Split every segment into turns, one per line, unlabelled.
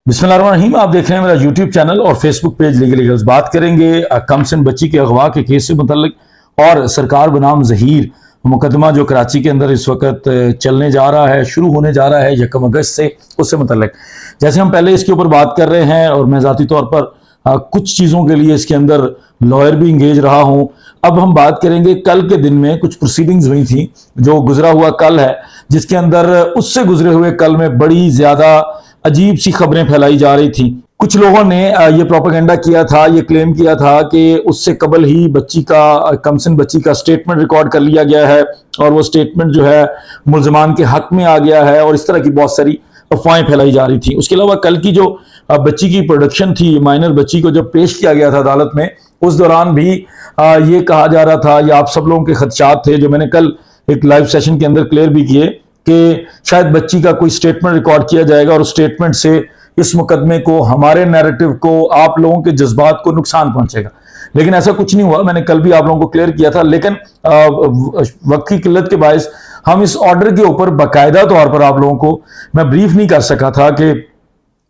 बिस्मिल्लाहिर्रहमानिर्रहीम। आप देख रहे हैं मेरा यूट्यूब चैनल और फेसबुक पेज लीगल्स। बात करेंगे कमसिन बच्ची के अगवा के केस से मुतल्लिक और सरकार बनाम जहीर मुकदमा जो कराची के अंदर इस वक्त चलने जा रहा है, शुरू होने जा रहा है 1 अगस्त से, उससे मुतल्लिक जैसे हम पहले इसके ऊपर बात कर रहे हैं और मैं ज़ाती तौर पर कुछ चीज़ों के लिए इसके अंदर लॉयर भी इंगेज रहा हूं। अब हम बात करेंगे कल के दिन में कुछ प्रोसीडिंग्स हुई थी, जो गुजरा हुआ कल है, जिसके अंदर उससे गुजरे हुए कल में बड़ी ज़्यादा अजीब सी खबरें फैलाई जा रही थी। कुछ लोगों ने ये प्रोपेगेंडा किया था, ये क्लेम किया था कि उससे कबल ही बच्ची का, कमसिन बच्ची का स्टेटमेंट रिकॉर्ड कर लिया गया है और वो स्टेटमेंट जो है मुल्जमान के हक में आ गया है, और इस तरह की बहुत सारी अफवाहें फैलाई जा रही थी। उसके अलावा कल की जो बच्ची की प्रोडक्शन थी, माइनर बच्ची को जब पेश किया गया था अदालत में, उस दौरान भी ये कहा जा रहा था, या आप सब लोगों के खदशात थे जो मैंने कल एक लाइव सेशन के अंदर क्लियर भी किए, कि शायद बच्ची का कोई स्टेटमेंट रिकॉर्ड किया जाएगा और उस स्टेटमेंट से इस मुकदमे को, हमारे नैरेटिव को, आप लोगों के जज्बात को नुकसान पहुंचेगा। लेकिन ऐसा कुछ नहीं हुआ, मैंने कल भी आप लोगों को क्लियर किया था। लेकिन वक्त की किल्लत के बायस हम इस ऑर्डर के ऊपर बाकायदा तौर पर आप लोगों को मैं ब्रीफ नहीं कर सका था कि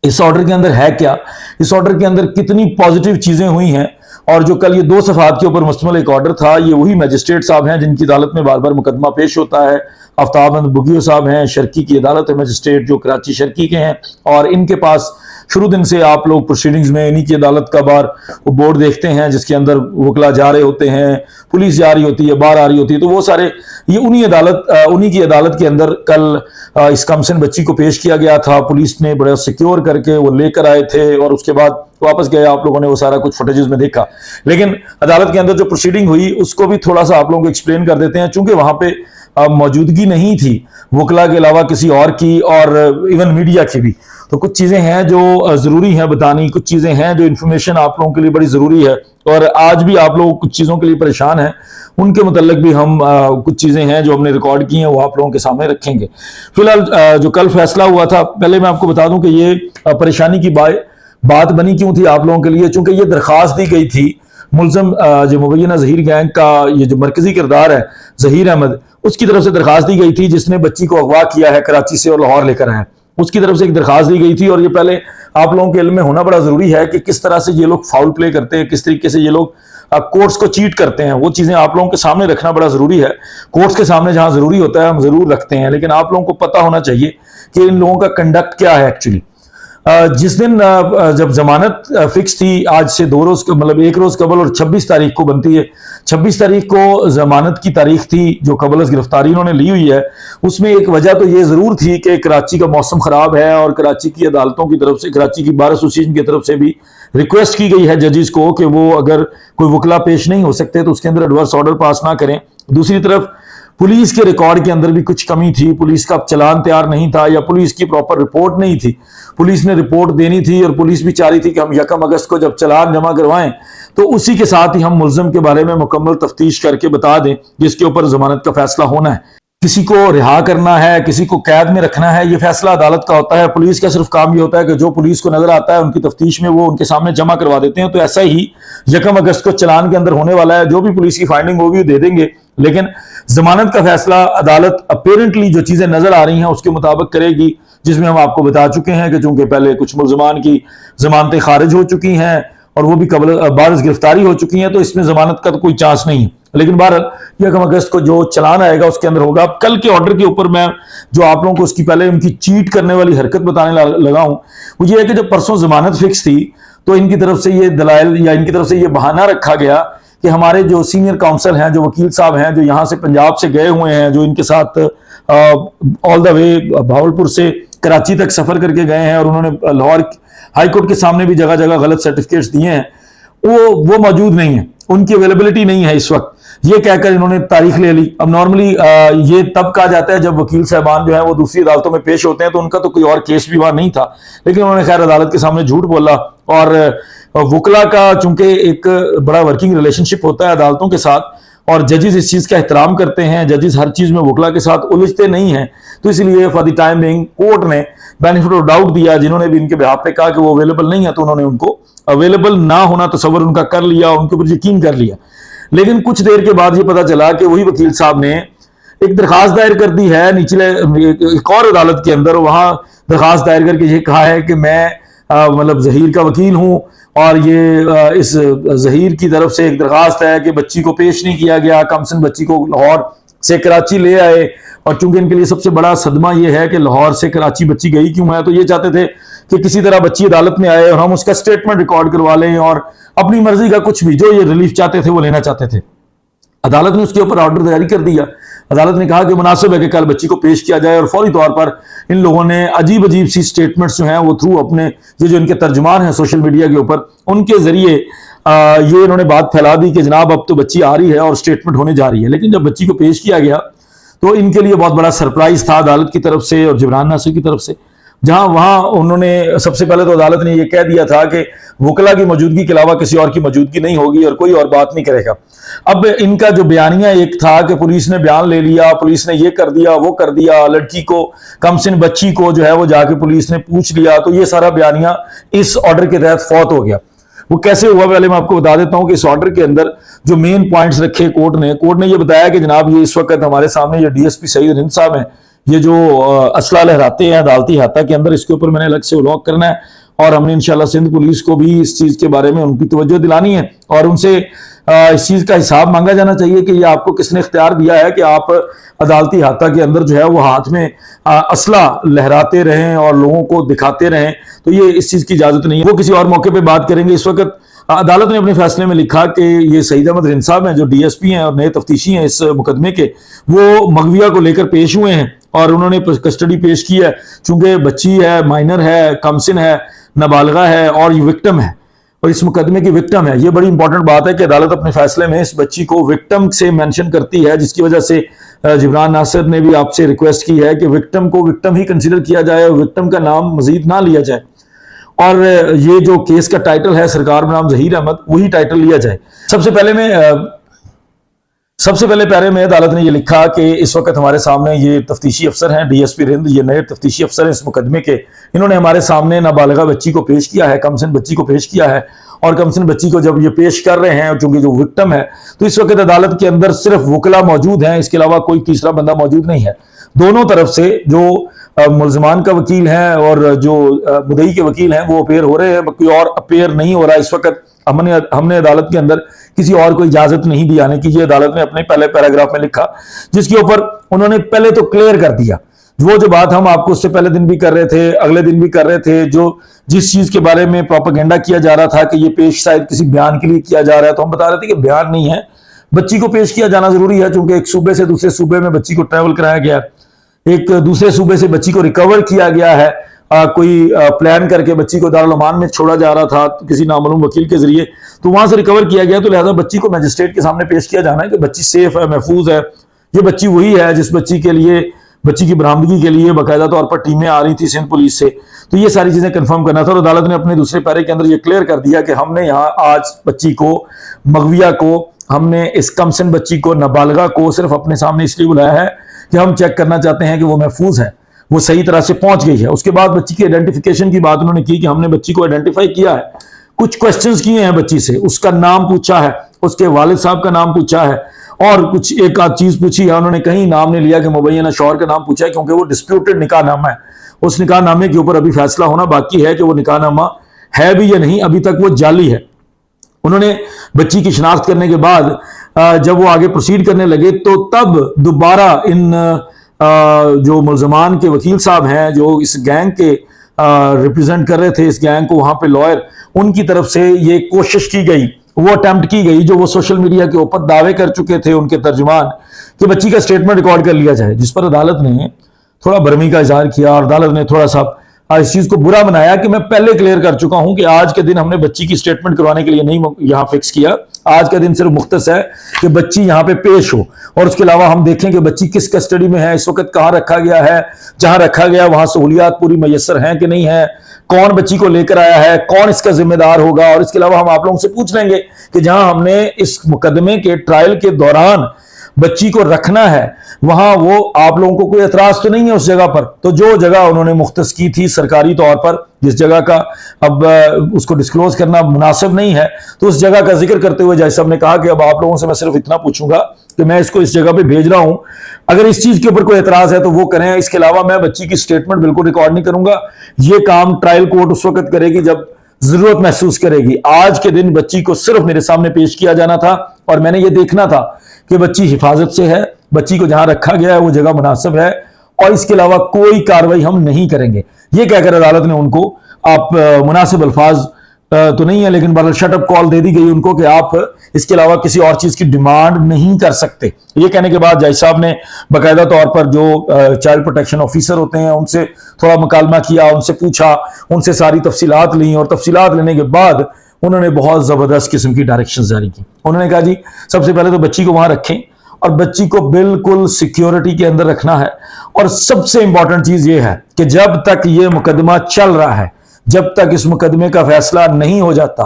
इस ऑर्डर के अंदर है क्या, इस ऑर्डर के अंदर कितनी पॉजिटिव चीजें हुई हैं। और जो कल ये 2 सफ़ात के ऊपर मुश्तमिल एक ऑर्डर था, ये वही मजिस्ट्रेट साहब हैं जिनकी अदालत में बार बार मुकदमा पेश होता है। आफ्ताब अहमद बुगियो साहब हैं, शर्की की अदालत है, मजिस्ट्रेट जो कराची शर्की के हैं, और इनके पास शुरू दिन से आप लोग प्रोसीडिंग्स में इन्हीं की अदालत का बार वो बोर्ड देखते हैं, जिसके अंदर वकला जा रहे होते हैं, पुलिस जा रही होती है, बाहर आ रही होती है। तो वो सारे ये उन्हीं की अदालत के अंदर कल इस कमसिन बच्ची को पेश किया गया था। पुलिस ने बड़ा सिक्योर करके वो लेकर आए थे और उसके बाद वापस गए। आप लोगों ने वो सारा कुछ फुटेजेस में देखा। लेकिन अदालत के अंदर जो प्रोसीडिंग हुई उसको भी थोड़ा सा आप लोगों को एक्सप्लेन कर देते हैं, चूंकि वहां पे मौजूदगी नहीं थी वकला के अलावा किसी और की, और इवन मीडिया की भी। तो कुछ चीजें हैं जो जरूरी हैं बतानी, कुछ चीजें हैं जो इन्फॉर्मेशन आप लोगों के लिए बड़ी जरूरी है, और आज भी आप लोग कुछ चीजों के लिए परेशान हैं, उनके मुतल्लिक भी हम कुछ चीजें हैं जो हमने रिकॉर्ड की हैं वो आप लोगों के सामने रखेंगे। फिलहाल जो कल फैसला हुआ था, पहले मैं आपको बता दूं कि ये परेशानी की बात बनी क्यों थी आप लोगों के लिए। चूंकि ये दरखास्त दी गई थी मुलजम जो मुबैना जहीर गैंग का ये जो मरकजी किरदार है जहीर अहमद, उसकी तरफ से दरखास्त दी गई थी, जिसने बच्ची को अगवा किया है कराची से और लाहौर लेकर आया। उसकी तरफ से एक दरखास्त दी गई थी, और ये पहले आप लोगों के इल्म में होना बड़ा जरूरी है कि किस तरह से ये लोग फाउल प्ले करते हैं, किस तरीके से ये लोग कोर्ट्स को चीट करते हैं। वो चीजें आप लोगों के सामने रखना बड़ा जरूरी है। कोर्ट्स के सामने जहां जरूरी होता है हम जरूर रखते हैं, लेकिन आप लोगों को पता होना चाहिए कि इन लोगों का कंडक्ट क्या है एक्चुअली। जिस दिन जब जमानत फिक्स थी, आज से 2 रोज मतलब 1 रोज कबल, और 26 तारीख को बनती है, 26 तारीख को जमानत की तारीख थी जो कबल गिरफ्तारी इन्होंने ली हुई है। उसमें एक वजह तो ये जरूर थी कि कराची का मौसम खराब है, और कराची की अदालतों की तरफ से, कराची की बार एसोसिएशन की तरफ से भी रिक्वेस्ट की गई है जजेस को कि वो अगर कोई वकला पेश नहीं हो सकते तो उसके अंदर एडवर्स ऑर्डर पास ना करें। दूसरी तरफ पुलिस के रिकॉर्ड के अंदर भी कुछ कमी थी, पुलिस का चलान तैयार नहीं था, या पुलिस की प्रॉपर रिपोर्ट नहीं थी। पुलिस ने रिपोर्ट देनी थी, और पुलिस भी चाह रही थी कि हम 1 अगस्त को जब चलान जमा करवाएं तो उसी के साथ ही हम मुल्जिम के बारे में मुकम्मल तफ्तीश करके बता दें, जिसके ऊपर जमानत का फैसला होना है। किसी को रिहा करना है, किसी को कैद में रखना है, ये फैसला अदालत का होता है। पुलिस का सिर्फ काम ये होता है कि जो पुलिस को नजर आता है उनकी तफ्तीश में वो उनके सामने जमा करवा देते हैं। तो ऐसा ही 1 अगस्त को चलान के अंदर होने वाला है, जो भी पुलिस की फाइंडिंग होगी दे देंगे, लेकिन जमानत का फैसला अदालत अपेरेंटली जो चीजें नजर आ रही हैं उसके मुताबिक करेगी, जिसमें हम आपको बता चुके हैं कि चूंकि पहले कुछ मुल्जमान की जमानतें खारिज हो चुकी हैं और वो भी बारिश गिरफ्तारी हो चुकी हैं, तो इसमें जमानत का तो कोई चांस नहीं है। लेकिन बहरहाल 1 अगस्त को जो चलान आएगा उसके अंदर होगा। अब कल के ऑर्डर के ऊपर मैं जो आप लोगों को उसकी पहले उनकी चीट करने वाली हरकत बताने लगा हूं, वो ये है कि जब परसों जमानत फिक्स थी तो इनकी तरफ से ये दलाइल या इनकी तरफ से ये बहाना रखा गया कि हमारे जो सीनियर काउंसिल हैं, जो वकील साहब हैं, जो यहाँ से पंजाब से गए हुए हैं, जो इनके साथ ऑल द वे भावलपुर से कराची तक सफर करके गए हैं, और उन्होंने लाहौर हाईकोर्ट के सामने भी जगह जगह गलत सर्टिफिकेट्स दिए हैं, वो मौजूद नहीं है, उनकी अवेलेबिलिटी नहीं है इस वक्त, ये कहकर इन्होंने तारीख ले ली। अब नॉर्मली ये तब कहा जाता है जब वकील साहबान जो है वो दूसरी अदालतों में पेश होते हैं, तो उनका तो कोई और केस भी वहां नहीं था, लेकिन उन्होंने खैर अदालत के सामने झूठ बोला। और वकला का चूंकि एक बड़ा वर्किंग रिलेशनशिप होता है अदालतों के साथ, और जजेस इस चीज का एहतराम करते हैं, जजेस हर चीज में वकला के साथ उलझते नहीं हैं, तो इसलिए for the time being court ने बेनिफिट ऑफ डाउट दिया। जिन्होंने भी इनके बिहाफ पे कहा कि वो अवेलेबल नहीं है, तो उन्होंने उनको अवेलेबल ना होना तस्वर उनका कर लिया, उनके ऊपर यकीन कर लिया। लेकिन कुछ देर के बाद ये पता चला कि वही वकील साहब ने एक दरखास्त दायर कर दी है निचले एक और अदालत के अंदर, वहां दरखास्त दायर करके ये कहा है कि मैं मतलब जहीर का वकील हूं और ये इस जहीर की तरफ से एक दरखास्त है कि बच्ची को पेश नहीं किया गया, कमसिन बच्ची को लाहौर से कराची ले आए, और चूंकि इनके लिए सबसे बड़ा सदमा यह है कि लाहौर से कराची बच्ची गई क्यों है, तो ये चाहते थे कि किसी तरह बच्ची अदालत में आए और हम उसका स्टेटमेंट रिकॉर्ड करवा लें और अपनी मर्जी का कुछ भी जो ये रिलीफ चाहते थे वो लेना चाहते थे। अदालत ने उसके ऊपर ऑर्डर जारी कर दिया। अदालत ने कहा कि मुनासिब है कि कल बच्ची को पेश किया जाए, और फौरी तौर पर इन लोगों ने अजीब अजीब सी स्टेटमेंट्स जो हैं वो थ्रू अपने ये जो इनके तर्जुमान हैं सोशल मीडिया के ऊपर, उनके जरिए ये इन्होंने बात फैला दी कि जनाब अब तो बच्ची आ रही है और स्टेटमेंट होने जा रही है। लेकिन जब बच्ची को पेश किया गया तो इनके लिए बहुत बड़ा सरप्राइज था अदालत की तरफ से और जिब्रान नासिर की तरफ से, जहां वहां उन्होंने सबसे पहले तो अदालत ने यह कह दिया था कि वकला की मौजूदगी के अलावा किसी और की मौजूदगी नहीं होगी और कोई और बात नहीं करेगा। अब इनका जो बयानिया एक था कि पुलिस ने बयान ले लिया, पुलिस ने ये कर दिया वो कर दिया, लड़की को कमसिन बच्ची को जो है वो जाके पुलिस ने पूछ लिया, तो ये सारा बयानिया इस ऑर्डर के तहत फौत हो गया। वो कैसे हुआ पहले मैं आपको बता देता हूं कि इस ऑर्डर के अंदर जो मेन पॉइंट्स रखे कोर्ट ने ये बताया कि जनाब ये इस वक्त हमारे सामने ये डीएसपी सईद हिंद साहब हैं, ये जो असला लहराते हैं अदालती हाथा के अंदर, इसके ऊपर मैंने अलग से व्लॉग करना है और हमने इंशाल्लाह सिंध पुलिस को भी इस चीज के बारे में उनकी तवज्जो दिलानी है और उनसे इस चीज का हिसाब मांगा जाना चाहिए कि ये आपको किसने इख्तियार दिया है कि आप अदालती हाथा के अंदर जो है वो हाथ में असला लहराते रहें और लोगों को दिखाते रहें, तो ये इस चीज की इजाजत नहीं है। वो किसी और मौके पर बात करेंगे। इस वक्त अदालत ने अपने फैसले में लिखा कि ये सईद अहमद रिंद साहब हैं जो डीएसपी हैं और नए तफ्तीशी हैं इस मुकदमे के, वो मगविया को लेकर पेश हुए हैं और उन्होंने कस्टडी पेश की है। चूंकि बच्ची है, माइनर है, कमसिन है, नाबालिगा है और ये विक्टिम है और इस मुकदमे की विक्टिम है। ये बड़ी इंपॉर्टेंट बात है कि अदालत अपने फैसले में इस बच्ची को विक्टिम से मेंशन करती है, जिसकी वजह से जिब्रान नासिर ने भी आपसे रिक्वेस्ट की है कि विक्टिम को विक्टिम ही कंसीडर किया जाए और विक्टिम का नाम मजीद ना लिया जाए और ये जो केस का टाइटल है सरकार बनाम जहीर अहमद वही टाइटल लिया जाए। सबसे पहले पैरे में अदालत ने यह लिखा कि इस वक्त हमारे सामने ये तफ्तीशी अफसर हैं डीएसपी रिंद, ये नए तफ्तीशी अफसर हैं इस मुकदमे के। इन्होंने हमारे सामने नाबालिगा बच्ची को पेश किया है, कमसिन बच्ची को पेश किया है और कमसिन बच्ची को जब ये पेश कर रहे हैं चूंकि जो विक्टिम है, तो इस वक्त अदालत के अंदर सिर्फ वकला मौजूद हैं, इसके अलावा कोई तीसरा बंदा मौजूद नहीं है। दोनों तरफ से जो मुल्जमान का वकील है और जो मुदई के वकील हैं वो अपेयर हो रहे हैं, कोई और अपेयर नहीं हो रहा इस वक्त। हमने अदालत के अंदर किसी और को इजाजत नहीं दी आने की, ये अदालत ने अपने पहले पैराग्राफ में लिखा, जिसके ऊपर उन्होंने पहले तो क्लियर कर दिया वो जो बात हम आपको उससे पहले दिन भी कर रहे थे, अगले दिन भी कर रहे थे, जो जिस चीज के बारे में प्रोपेगेंडा किया जा रहा था कि ये पेश शायद किसी बयान के लिए किया जा रहा है, तो हम बता रहे थे कि बयान नहीं है, बच्ची को पेश किया जाना जरूरी है चूंकि एक सूबे से दूसरे सूबे में बच्ची को ट्रैवल कराया गया, एक दूसरे सूबे से बच्ची को रिकवर किया गया है, कोई प्लान करके बच्ची को दारुल अमान में छोड़ा जा रहा था तो किसी नामालूम वकील के जरिए, तो वहां से रिकवर किया गया, तो लिहाजा बच्ची को मजिस्ट्रेट के सामने पेश किया जाना है कि बच्ची सेफ है, महफूज है। ये बच्ची वही है जिस बच्ची के लिए, बच्ची की बरामदगी के लिए बाकायदा तौर पर टीमें आ रही थी सिंध पुलिस से, तो ये सारी चीजें कंफर्म करना था। और अदालत ने अपने दूसरे पैरे के अंदर ये क्लियर कर दिया कि हमने यहाँ आज बच्ची को, मगविया को, हमने इस कमसिन बच्ची को, नाबालिगा को सिर्फ अपने सामने इसलिए बुलाया है कि हम चेक करना चाहते हैं कि वो महफूज है, वो सही तरह से पहुंच गई है। उसके बाद बच्ची की आइडेंटिफिकेशन की बात उन्होंने की कि हमने बच्ची को आइडेंटिफाई किया है, कुछ क्वेश्चंस किए हैं बच्ची से, उसका नाम पूछा है, उसके वालिद साहब का नाम पूछा है और कुछ एक आध चीज पूछी है। उन्होंने कहीं नाम नहीं लिया कि मुबैना शौहर का नाम पूछा है क्योंकि वो डिस्प्यूटेड निकाहनामा है, उस निकाहनामे के ऊपर अभी फैसला होना बाकी है कि वो निकाहनामा है भी या नहीं, अभी तक वो जाली है। उन्होंने बच्ची की शिनाख्त करने के बाद जब वो आगे प्रोसीड करने लगे तो तब दोबारा इन जो मुल्जमान के वकील साहब हैं जो इस गैंग के रिप्रेजेंट कर रहे थे इस गैंग को, वहां पे लॉयर, उनकी तरफ से ये कोशिश की गई, वो अटेम्प्ट की गई जो वो सोशल मीडिया के ऊपर दावे कर चुके थे उनके तर्जुमान कि बच्ची का स्टेटमेंट रिकॉर्ड कर लिया जाए, जिस पर अदालत ने थोड़ा बरमी का इजहार किया और अदालत ने थोड़ा सा इस चीज को बुरा बनाया कि मैं पहले क्लियर कर चुका हूं कि आज के दिन हमने बच्ची की स्टेटमेंट करवाने के लिए नहीं यहां फिक्स किया, आज का दिन सिर्फ मुख्तस है कि बच्ची यहां पे पेश हो और उसके अलावा हम देखें कि बच्ची किस कस्टडी में है, इस वक्त कहां रखा गया है, जहां रखा गया वहां सहूलियात पूरी मैसर हैं कि नहीं है, कौन बच्ची को लेकर आया है, कौन इसका जिम्मेदार होगा। और इसके अलावा हम आप लोगों से पूछ लेंगे कि जहां हमने इस मुकदमे के ट्रायल के दौरान बच्ची को रखना है वहां, वो आप लोगों को कोई एतराज तो नहीं है उस जगह पर। तो जो जगह उन्होंने मुख्तस की थी सरकारी तौर पर, जिस जगह का अब उसको डिस्क्लोज करना मुनासिब नहीं है, तो उस जगह का जिक्र करते हुए जज साहब ने कहा कि अब आप लोगों से मैं सिर्फ इतना पूछूंगा कि मैं इसको इस जगह पे भेज रहा हूं, अगर इस चीज के ऊपर कोई एतराज है तो वो करें, इसके अलावा मैं बच्ची की स्टेटमेंट बिल्कुल रिकॉर्ड नहीं करूंगा। ये काम ट्रायल कोर्ट उस वक्त करेगी जब जरूरत महसूस करेगी। आज के दिन बच्ची को सिर्फ मेरे सामने पेश किया जाना था और मैंने ये देखना था कि बच्ची हिफाजत से है, बच्ची को जहां रखा गया है वो जगह मुनासिब है, और इसके अलावा कोई कार्रवाई हम नहीं करेंगे। ये कहकर अदालत ने उनको, आप मुनासिब अल्फाज तो नहीं है लेकिन बहरहाल शट अप कॉल दे दी गई उनको कि आप इसके अलावा किसी और चीज की डिमांड नहीं कर सकते। ये कहने के बाद जज साहब ने बाकायदा तौर पर जो चाइल्ड प्रोटेक्शन ऑफिसर होते हैं उनसे थोड़ा मुकालमा किया, उनसे पूछा, उनसे सारी तफसीलात ली, और तफसीलात लेने के बाद उन्होंने बहुत जबरदस्त किस्म की डायरेक्शन जारी की। उन्होंने कहा जी सबसे पहले तो बच्ची को वहां रखें और बच्ची को बिल्कुल सिक्योरिटी के अंदर रखना है, और सबसे इंपॉर्टेंट चीज यह है कि जब तक यह मुकदमा चल रहा है, जब तक इस मुकदमे का फैसला नहीं हो जाता,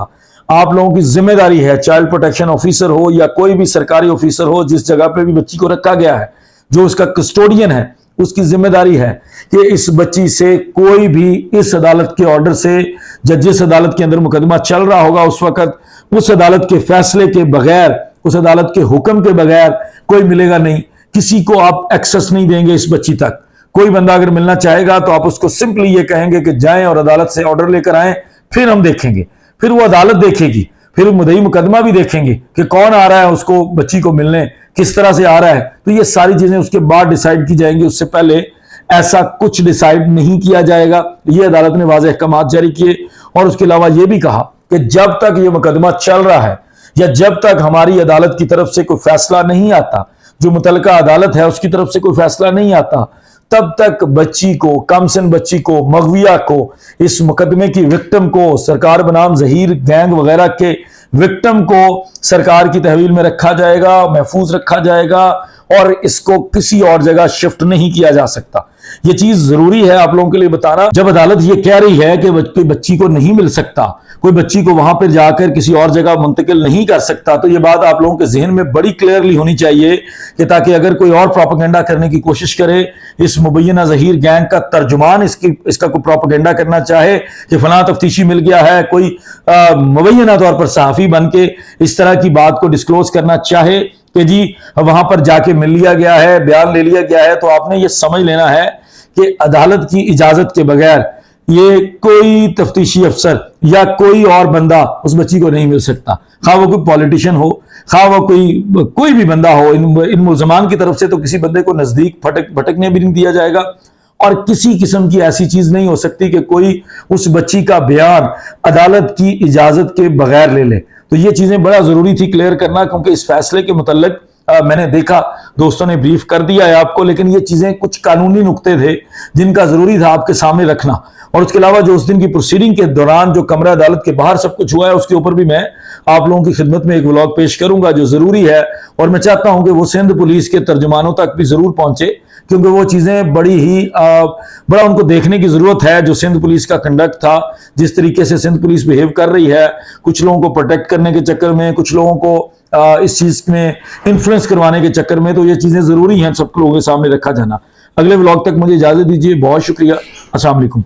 आप लोगों की जिम्मेदारी है, चाइल्ड प्रोटेक्शन ऑफिसर हो या कोई भी सरकारी ऑफिसर हो जिस जगह पे भी बच्ची को रखा गया है, जो उसका कस्टोडियन है, उसकी जिम्मेदारी है कि इस बच्ची से कोई भी इस अदालत के ऑर्डर से, जिस अदालत के अंदर मुकदमा चल रहा होगा उस वक्त, उस अदालत के फैसले के बगैर, उस अदालत के हुक्म के बगैर कोई मिलेगा नहीं। किसी को आप एक्सेस नहीं देंगे इस बच्ची तक। कोई बंदा अगर मिलना चाहेगा तो आप उसको सिंपली ये कहेंगे कि जाएं और अदालत से ऑर्डर लेकर आएं, फिर हम देखेंगे, फिर वो अदालत देखेगी, फिर मुद्दई मुकदमा भी देखेंगे कि कौन आ रहा है उसको बच्ची को मिलने, किस तरह से आ रहा है। तो ये सारी चीजें उसके बाद डिसाइड की जाएंगी, उससे पहले ऐसा कुछ डिसाइड नहीं किया जाएगा। ये अदालत ने वाज़ेह अहकाम जारी किए, और उसके अलावा यह भी कहा कि जब तक यह मुकदमा चल रहा है या जब तक हमारी अदालत की तरफ से कोई फैसला नहीं आता, जो मुतलका अदालत है उसकी तरफ से कोई फैसला नहीं आता, तब तक बच्ची को, कमसिन बच्ची को, मगविया को, इस मुकदमे की विक्टिम को, सरकार बनाम जहीर गैंग वगैरह के विक्टिम को सरकार की तहवील में रखा जाएगा, महफूज रखा जाएगा, और इसको किसी और जगह शिफ्ट नहीं किया जा सकता। ये चीज जरूरी है आप लोगों के लिए बताना। जब अदालत ये कह रही है कि कोई बच्ची को नहीं मिल सकता, कोई बच्ची को वहां पर जाकर किसी और जगह मुंतकिल नहीं कर सकता, तो ये बात आप लोगों के जहन में बड़ी क्लियरली होनी चाहिए कि ताकि अगर कोई और प्रोपेगेंडा करने की कोशिश करे, इस मुबैना जहीर गैंग का तर्जुमान इसका कोई प्रोपेगेंडा करना चाहे कि फलां तफ्तीशी मिल गया है, कोई मुबैना तौर पर सहाफी बन के इस तरह की बात को डिस्क्लोज करना चाहे कि जी वहां पर जाके मिल लिया गया है, बयान ले लिया गया है, तो आपने ये समझ लेना है कि अदालत की इजाजत के बगैर ये कोई तफ्तीशी अफसर या कोई और बंदा उस बच्ची को नहीं मिल सकता। खा वो कोई पॉलिटिशियन हो, खा वो कोई भी बंदा हो, इन मुल्जमान की तरफ से तो किसी बंदे को नजदीक भटकने भी नहीं दिया जाएगा, और किसी किस्म की ऐसी चीज नहीं हो सकती कि कोई उस बच्ची का बयान अदालत की इजाजत के बगैर ले ले। तो ये चीजें बड़ा जरूरी थी क्लियर करना, क्योंकि इस फैसले के मुतल्लिक मैंने देखा दोस्तों ने ब्रीफ कर दिया है आपको, लेकिन ये चीजें कुछ कानूनी नुक्ते थे जिनका जरूरी था आपके सामने रखना। और उसके अलावा जो उस दिन की प्रोसीडिंग के दौरान जो कमरा अदालत के बाहर सब कुछ हुआ है, उसके ऊपर भी मैं आप लोगों की खिदमत में एक व्लॉग पेश करूंगा जो जरूरी है, और मैं चाहता हूं कि वो सिंध पुलिस के तर्जुमानों तक भी जरूर पहुंचे, क्योंकि वो चीजें बड़ा उनको देखने की जरूरत है। जो सिंध पुलिस का कंडक्ट था, जिस तरीके से सिंध पुलिस बिहेव कर रही है, कुछ लोगों को प्रोटेक्ट करने के चक्कर में, कुछ लोगों को इस चीज में इन्फ्लुएंस करवाने के चक्कर में, तो ये चीजें जरूरी हैं सब लोगों के सामने रखा जाना। अगले व्लॉग तक मुझे इजाजत दीजिए, बहुत शुक्रिया, अस्सलाम वालेकुम।